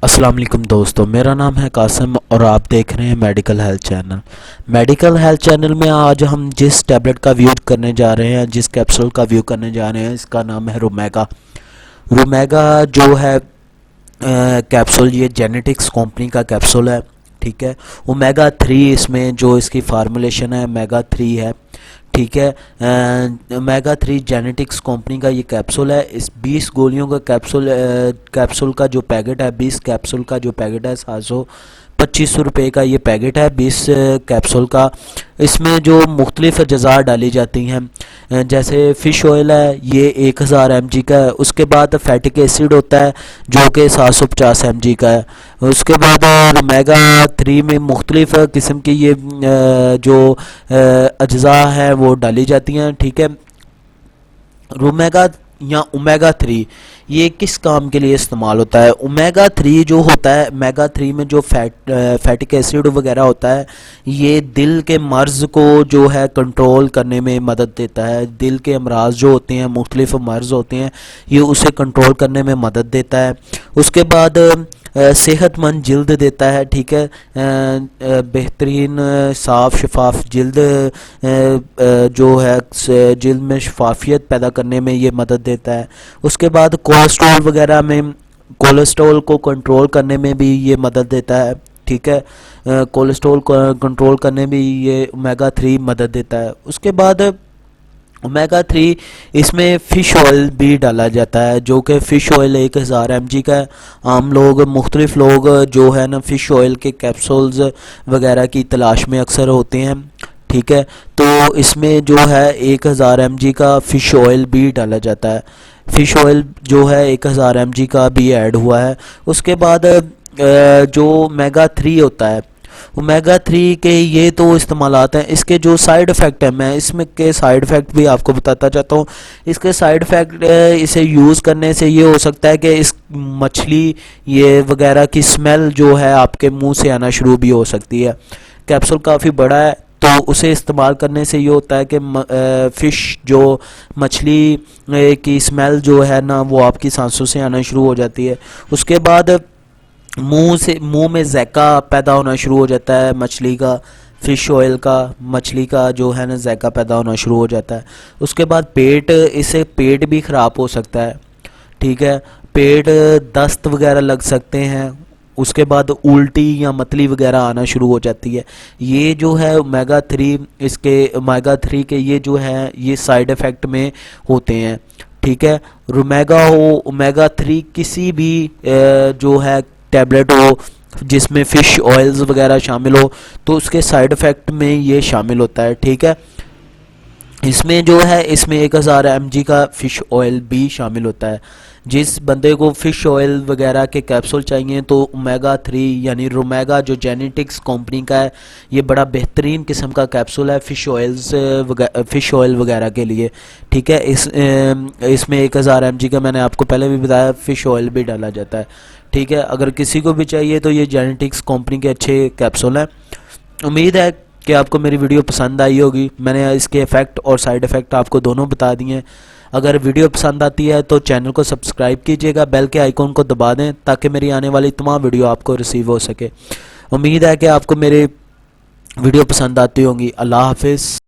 अस्सलाम वालेकुम दोस्तों, मेरा नाम है कासिम और आप देख रहे हैं medical health channel. Medical health channel में आज हम जिस टैबलेट का व्यू करने जा रहे हैं, जिस कैप्सूल का व्यू करने जा रहे हैं, इसका नाम है रुमेगा। रुमेगा जो है कैप्सूल, ये जेनेटिक्स कंपनी का कैप्सूल है। ठीक है, ओमेगा 3 इसमें जो इसकी फार्मूलेशन है ओमेगा 3 है। ठीक है, ओमेगा 3 जेनेटिक्स कंपनी का ये कैप्सूल है। इस 20 गोलियों का कैप्सूल का जो पैकेट है, 20 कैप्सूल का जो पैकेट है, 725 रुपये का ये पैकेट है 20 कैप्सूल का। इसमें जो मुख्तलिफ अज़ा डाली जाती हैं, जैसे फ़िश ऑयल है, ये 1000 mg का है। उसके बाद फैटिक एसिड होता है जो कि 750 mg का है। उसके बाद ओमेगा 3 में मुख्तलिफ किस्म की ये जो अज़ा हैं वो डाली जाती हैं। ठीक है, ओमेगा या ओमेगा 3 ये किस काम के लिए इस्तेमाल होता है? ओमेगा 3 जो होता है, ओमेगा 3 में जो फैटिक एसिड वगैरह होता है, ये दिल के मर्ज़ को जो है कंट्रोल करने में मदद देता है। दिल के अमराज जो होते हैं, मुख्तलिफ मर्ज़ होते हैं, ये उसे कंट्रोल करने में मदद देता है। उसके बाद सेहतमंद जल्द देता है। ठीक है, बेहतरीन साफ़ शफाफ जल्द जो है जल्द में शफाफियत पैदा करने में ये मदद देता है। उसके बाद कोलेस्ट्रॉल वगैरह में, कोलेस्ट्रॉल को कंट्रोल करने में भी ये मदद देता है। ठीक है, कोलेस्ट्रॉल को कंट्रोल करने में ये ओमेगा 3 मदद देता है। उसके बाद ओमेगा 3 इसमें फ़िश ऑयल भी डाला जाता है, जो कि फ़िश ऑयल 1000 mg का है। आम लोग, मुख्तलिफ लोग जो है ना, फ़िश ऑयल के कैप्सूल्स वगैरह की तलाश में अक्सर होते हैं। ठीक है, तो इसमें जो है 1000 mg का फ़िश ऑयल भी डाला जाता है। फ़िश ऑयल जो है 1000 mg का भी ऐड हुआ है। उसके बाद जो ओमेगा 3 होता है, ओमेगा 3 के ये तो इस्तेमालात हैं। इसके जो साइड इफ़ेक्ट हैं, मैं इसमें के साइड इफ़ेक्ट भी आपको बताता चाहता हूँ। इसके साइड इफ़ेक्ट, इसे यूज़ करने से ये हो सकता है कि इस मछली ये वगैरह की स्मेल जो है आपके मुंह से आना शुरू भी हो सकती है। कैप्सूल काफ़ी बड़ा है, तो उसे इस्तेमाल करने से ये होता है कि फ़िश जो मछली की स्मेल जो है ना, वो आपकी सांसों से आना शुरू हो जाती है। उसके बाद मुंह में ज़ैका पैदा होना शुरू हो जाता है मछली का, फ़िश ऑयल का, मछली का जो है ना ज़ैका पैदा होना शुरू हो जाता है। उसके बाद इससे पेट भी ख़राब हो सकता है। ठीक है, पेट, दस्त वगैरह लग सकते हैं। उसके बाद उल्टी या मतली वगैरह आना शुरू हो जाती है। ये जो है ओमेगा 3, इसके ओमेगा 3 के ये जो है ये साइड इफ़ेक्ट में होते हैं। ठीक है, ओमेगा हो, ओमेगा 3 किसी भी जो है टैबलेट हो जिसमें फ़िश ऑयल्स वगैरह शामिल हो, तो उसके साइड इफ़ेक्ट में ये शामिल होता है। ठीक है, इसमें जो है इसमें 1000 mg का फ़िश ऑयल भी शामिल होता है। जिस बंदे को फ़िश ऑयल वगैरह के कैप्सूल चाहिए, तो ओमेगा 3 यानी रुमेगा जो जेनेटिक्स कंपनी का है, ये बड़ा बेहतरीन किस्म का कैप्सूल है फ़िश ऑयल वगैरह के लिए। ठीक है, इसमें 1000 mg का, मैंने आपको पहले भी बताया, फ़िश ऑयल भी डाला जाता है। ठीक है, अगर किसी को भी चाहिए तो ये जेनेटिक्स कंपनी के अच्छे कैप्सूल हैं। उम्मीद है कि आपको मेरी वीडियो पसंद आई होगी। मैंने इसके इफ़ेक्ट और साइड इफ़ेक्ट आपको दोनों बता दिए हैं। अगर वीडियो पसंद आती है तो चैनल को सब्सक्राइब कीजिएगा, बेल के आइकॉन को दबा दें ताकि मेरी आने वाली तमाम वीडियो आपको रिसीव हो सके। उम्मीद है कि आपको मेरे वीडियो पसंद आती होंगी। अल्लाह हाफिज़।